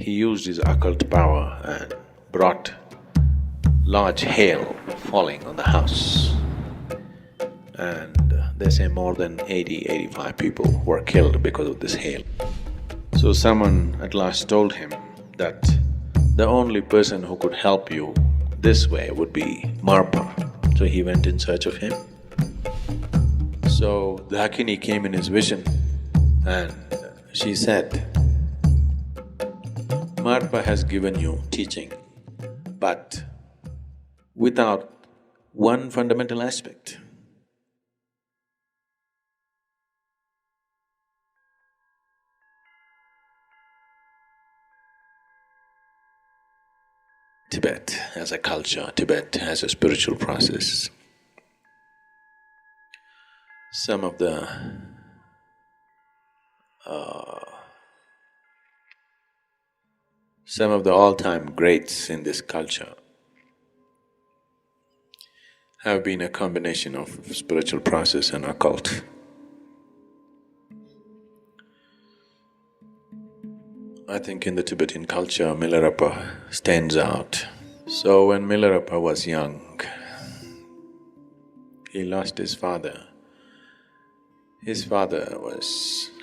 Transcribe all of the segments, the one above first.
he used his occult power and brought large hail falling on the house. And they say more than 85 people were killed because of this hail. So someone at last told him that the only person who could help you this way would be Marpa. So he went in search of him. So the Dakini came in his vision and she said, Marpa has given you teaching, but without one fundamental aspect. Tibet as a culture, Tibet as a spiritual process. Some of the all-time greats in this culture have been a combination of spiritual process and occult. I think in the Tibetan culture, Milarepa stands out. So when Milarepa was young, he lost his father. His father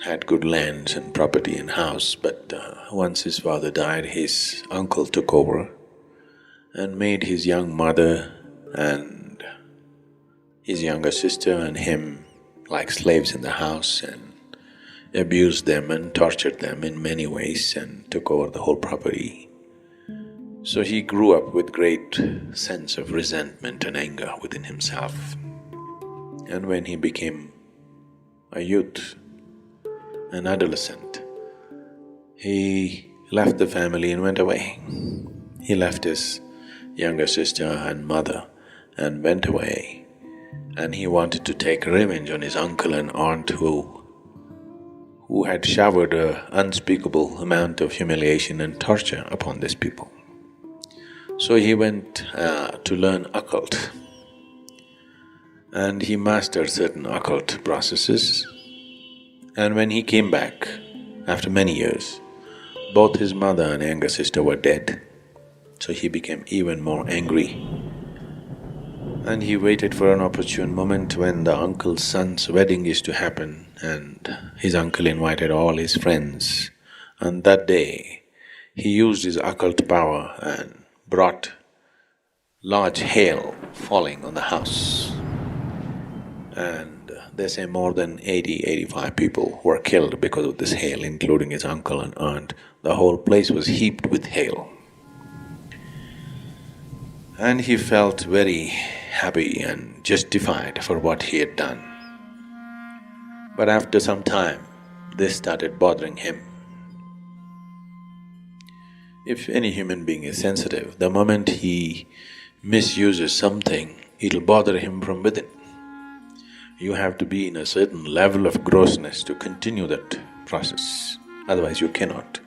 had good lands and property and house, but once his father died, his uncle took over and made his young mother and his younger sister and him like slaves in the house and abused them and tortured them in many ways and took over the whole property. So he grew up with great sense of resentment and anger within himself. And when he became a youth, an adolescent, he left the family and went away. He left his younger sister and mother and went away, and he wanted to take revenge on his uncle and aunt who had showered an unspeakable amount of humiliation and torture upon these people. So he went to learn occult, and he mastered certain occult processes. And when he came back, after many years, both his mother and younger sister were dead. So he became even more angry. And he waited for an opportune moment when the uncle's son's wedding is to happen, and his uncle invited all his friends. And that day, he used his occult power and brought large hail falling on the house. And they say more than 85 people were killed because of this hail, including his uncle and aunt. The whole place was heaped with hail. And he felt very happy and justified for what he had done. But after some time, this started bothering him. If any human being is sensitive, the moment he misuses something, it'll bother him from within. You have to be in a certain level of grossness to continue that process, otherwise you cannot.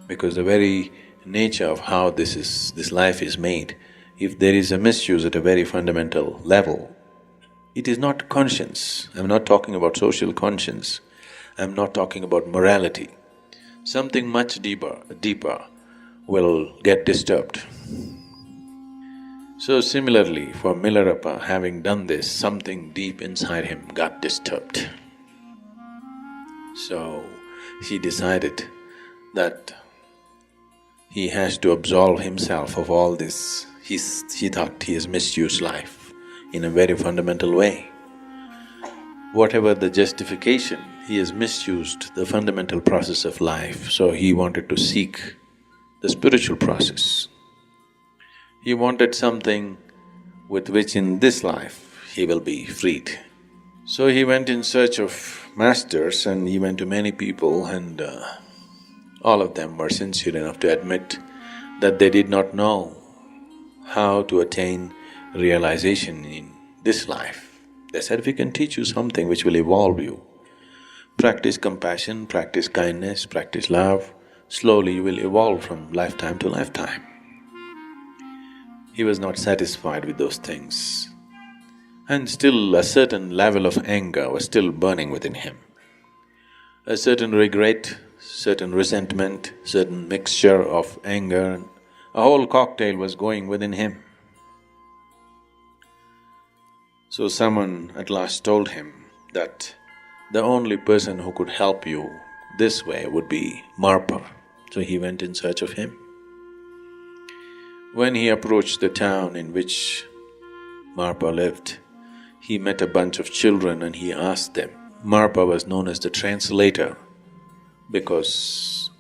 Because the very nature of how this life is made, if there is a misuse at a very fundamental level, it is not conscience. I'm not talking about social conscience, I'm not talking about morality. Something much deeper will get disturbed. So similarly, for Milarepa, having done this, something deep inside him got disturbed. So he decided that he has to absolve himself of all this. He thought he has misused life in a very fundamental way. Whatever the justification, he has misused the fundamental process of life, so he wanted to seek the spiritual process. He wanted something with which in this life he will be freed. So he went in search of masters and he went to many people, and all of them were sincere enough to admit that they did not know how to attain realization in this life. They said, we can teach you something which will evolve you. Practice compassion, practice kindness, practice love, slowly you will evolve from lifetime to lifetime. He was not satisfied with those things, and still a certain level of anger was still burning within him. A certain regret certain resentment, certain mixture of anger. A whole cocktail was going within him. So someone at last told him that the only person who could help you this way would be Marpa. So he went in search of him. When he approached the town in which Marpa lived, he met a bunch of children and he asked them. Marpa was known as the translator because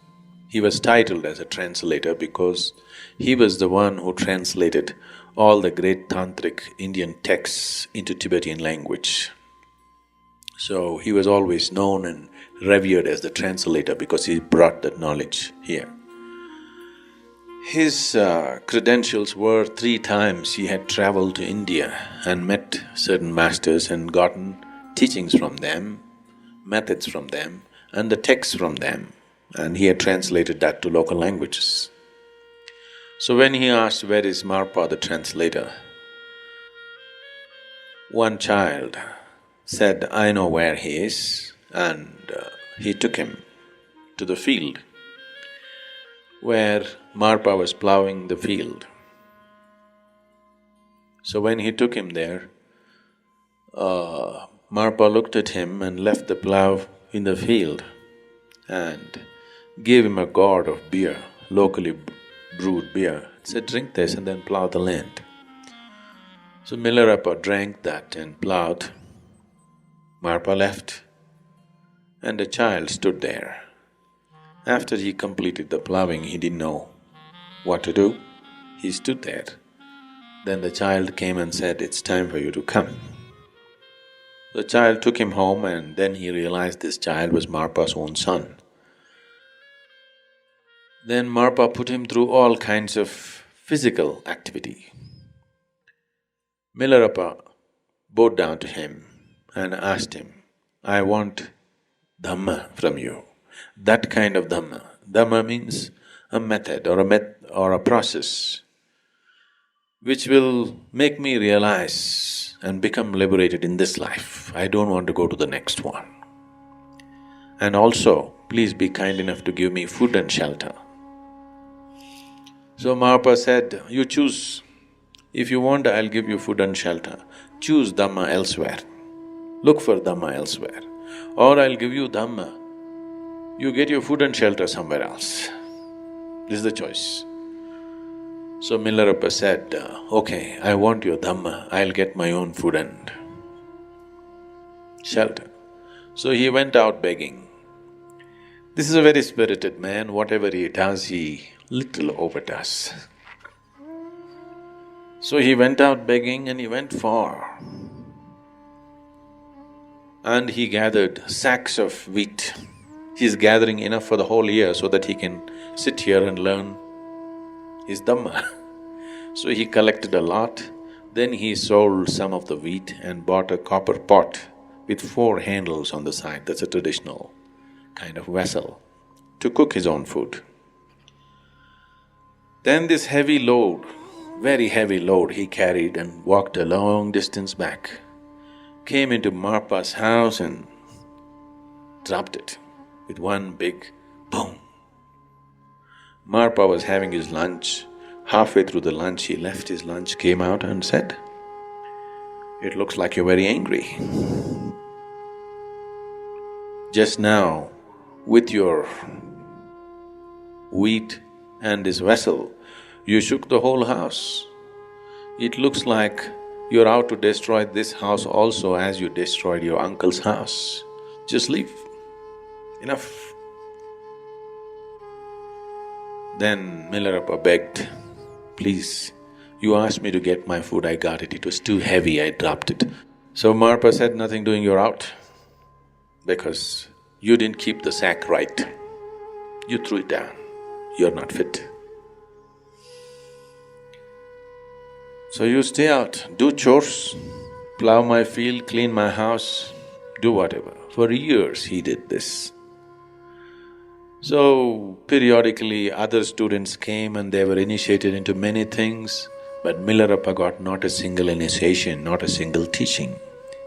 he was titled as a translator because he was the one who translated all the great Tantric Indian texts into Tibetan language. So he was always known and revered as the translator because he brought that knowledge here. His credentials were 3 times he had traveled to India and met certain masters and gotten teachings from them, methods from them, and the texts from them, and he had translated that to local languages. So when he asked, "Where is Marpa the translator?" one child said, "I know where he is," and he took him to the field where Marpa was ploughing the field. So when he took him there, Marpa looked at him and left the plough in the field and gave him a gourd of beer, locally brewed beer. Said, "Drink this and then plough the land." So Milarepa drank that and ploughed. Marpa left and the child stood there. After he completed the ploughing, he didn't know what to do. He stood there. Then the child came and said, "It's time for you to come." The child took him home and then he realized this child was Marpa's own son. Then Marpa put him through all kinds of physical activity. Milarepa bowed down to him and asked him, "I want Dhamma from you, that kind of Dhamma." Dhamma means a method or a process which will make me realize and become liberated in this life. I don't want to go to the next one. And also, please be kind enough to give me food and shelter. So Marpa said, "You choose. If you want, I'll give you food and shelter. Choose Dhamma elsewhere. Look for Dhamma elsewhere. Or I'll give you Dhamma, you get your food and shelter somewhere else. This is the choice." So Milarepa said, "Okay, I want your Dhamma, I'll get my own food and shelter." So he went out begging. This is a very spirited man, whatever he does, he little overdoes. So he went out begging and he went far. And he gathered sacks of wheat. He's gathering enough for the whole year so that he can sit here and learn his Dhamma. So he collected a lot, then he sold some of the wheat and bought a copper pot with 4 handles on the side, that's a traditional kind of vessel, to cook his own food. Then this heavy load, very heavy load he carried and walked a long distance back, came into Marpa's house and dropped it with one big boom. Marpa was having his lunch. Halfway through the lunch, he left his lunch, came out and said, "It looks like you're very angry. Just now, with your wheat and this vessel, you shook the whole house. It looks like you're out to destroy this house also as you destroyed your uncle's house. Just leave. Enough." Then Milarepa begged, "Please, you asked me to get my food, I got it. It was too heavy, I dropped it." So Marpa said, "Nothing doing, you're out. Because you didn't keep the sack right. You threw it down. You're not fit. So you stay out, do chores, plough my field, clean my house, do whatever." For years he did this. So periodically other students came and they were initiated into many things, but Milarepa got not a single initiation, not a single teaching.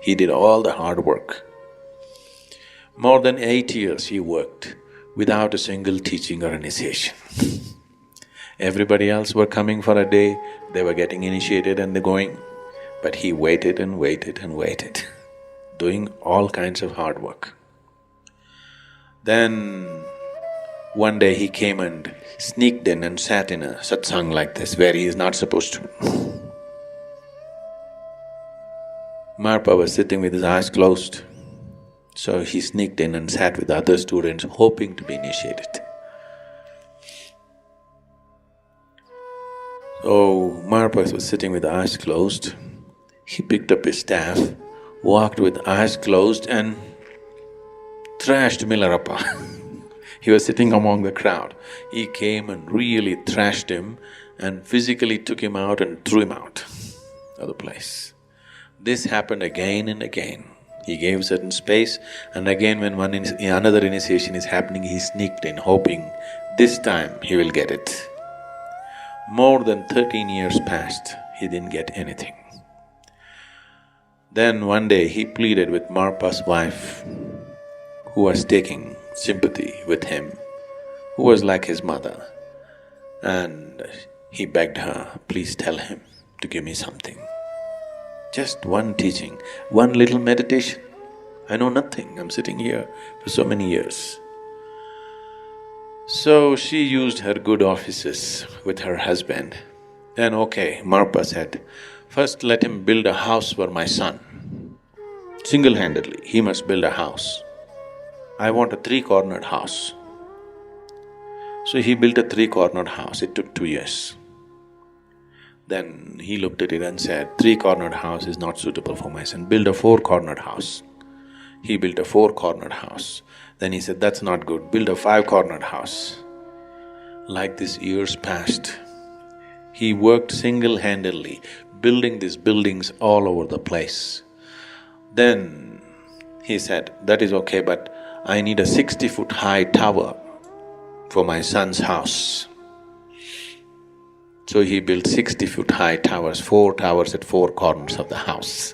He did all the hard work. More than 8 years he worked without a single teaching or initiation. Everybody else were coming for a day, they were getting initiated and they're going, but he waited and waited and waited, doing all kinds of hard work. Then one day he came and sneaked in and sat in a satsang like this where he is not supposed to. Marpa was sitting with his eyes closed, so he sneaked in and sat with other students hoping to be initiated. So Marpa was sitting with eyes closed. He picked up his staff, walked with eyes closed and thrashed Milarepa. He was sitting among the crowd. He came and really thrashed him and physically took him out and threw him out of the place. This happened again and again. He gave certain space, and again when another initiation is happening, he sneaked in, hoping this time he will get it. More than 13 years passed, he didn't get anything. Then one day he pleaded with Marpa's wife, who was taking sympathy with him, who was like his mother, and he begged her, please tell him to give me something. Just one teaching, one little meditation. I know nothing, I'm sitting here for so many years. So she used her good offices with her husband. Then okay, Marpa said, first let him build a house for my son. Single-handedly, he must build a house. I want a three-cornered house. So he built a three-cornered house, it took 2 years. Then he looked at it and said, three-cornered house is not suitable for my son, build a four-cornered house. He built a four-cornered house. Then he said, that's not good, build a five-cornered house. Like this years passed. He worked single-handedly, building these buildings all over the place. Then he said, that is okay, but I need a 60-foot high tower for my son's house. So he built 60-foot high towers, 4 towers at 4 corners of the house.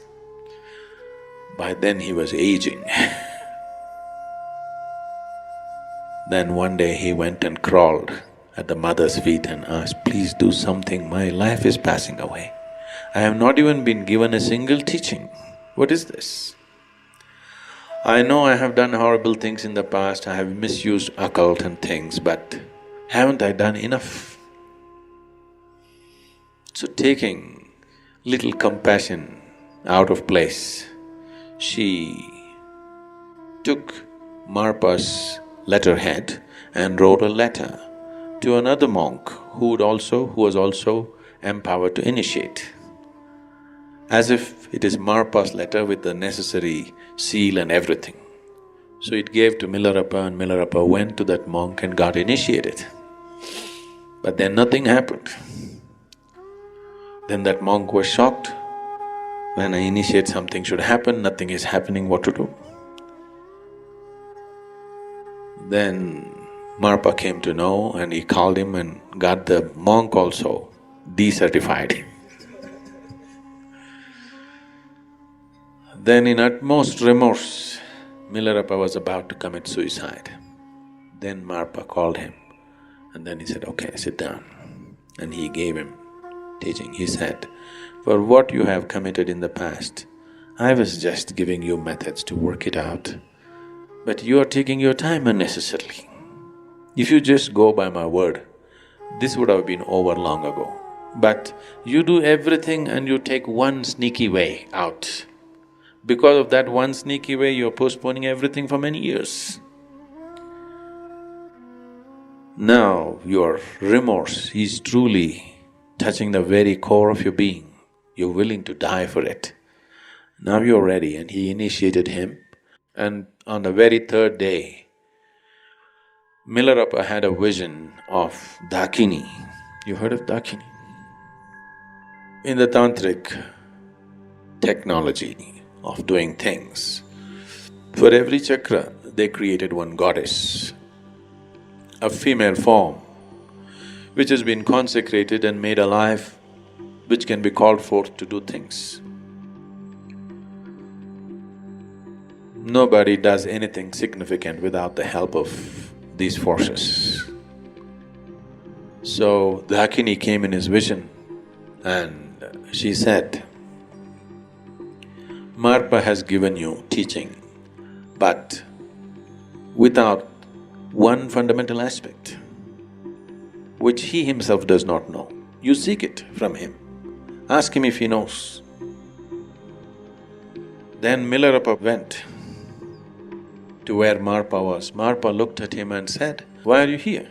By then he was aging. Then one day he went and crawled at the mother's feet and asked, please do something, my life is passing away. I have not even been given a single teaching. What is this? I know I have done horrible things in the past, I have misused occult and things, but haven't I done enough? So taking little compassion out of place, she took Marpa's letterhead and wrote a letter to another monk who was also empowered to initiate, as if it is Marpa's letter with the necessary seal and everything. So it gave to Milarepa, and Milarepa went to that monk and got initiated. But then nothing happened. Then that monk was shocked. When I initiate something should happen, nothing is happening, what to do? Then Marpa came to know and he called him and got the monk also decertified. Then in utmost remorse, Milarepa was about to commit suicide. Then Marpa called him and then he said, okay, sit down. And he gave him teaching. He said, for what you have committed in the past, I was just giving you methods to work it out, but you are taking your time unnecessarily. If you just go by my word, this would have been over long ago. But you do everything and you take one sneaky way out. Because of that one sneaky way, you're postponing everything for many years. Now your remorse is truly touching the very core of your being. You're willing to die for it. Now you're ready. And he initiated him, and on the very third day, Milarepa had a vision of Dakini. You heard of Dakini? In the Tantric technology of doing things, for every chakra they created one goddess, a female form, which has been consecrated and made alive, which can be called forth to do things. Nobody does anything significant without the help of these forces. So Dakini came in his vision and she said, Marpa has given you teaching, but without one fundamental aspect, which he himself does not know. You seek it from him. Ask him if he knows. Then Milarepa went to where Marpa was. Marpa looked at him and said, "Why are you here?"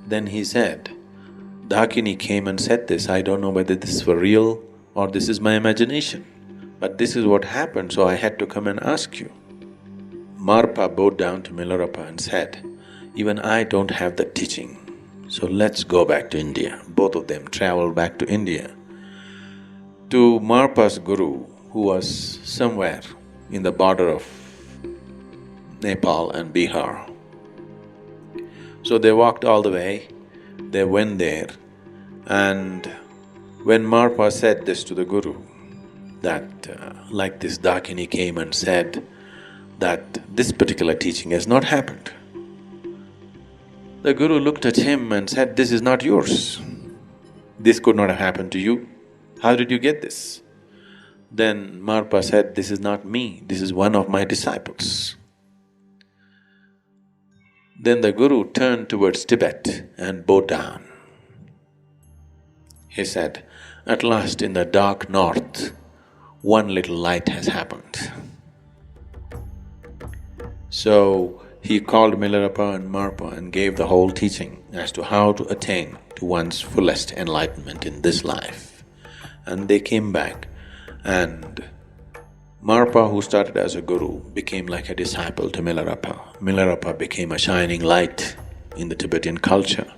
Then he said, Dakini came and said this, I don't know whether this is for real or this is my imagination, but this is what happened, so I had to come and ask you. Marpa bowed down to Milarepa and said, even I don't have the teaching, so let's go back to India. Both of them traveled back to India, to Marpa's guru, who was somewhere in the border of Nepal and Bihar. So they walked all the way, they went there, and when Marpa said this to the guru, that like this Dakini came and said that this particular teaching has not happened, the guru looked at him and said, this is not yours. This could not have happened to you. How did you get this? Then Marpa said, this is not me, this is one of my disciples. Then the guru turned towards Tibet and bowed down. He said, at last in the dark north, one little light has happened. So he called Milarepa and Marpa and gave the whole teaching as to how to attain to one's fullest enlightenment in this life. And they came back, and Marpa, who started as a guru, became like a disciple to Milarepa. Milarepa became a shining light in the Tibetan culture.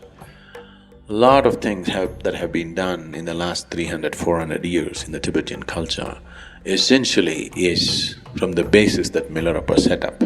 A lot of things that have been done in the last 300–400 years in the Tibetan culture essentially is from the basis that Milarepa set up.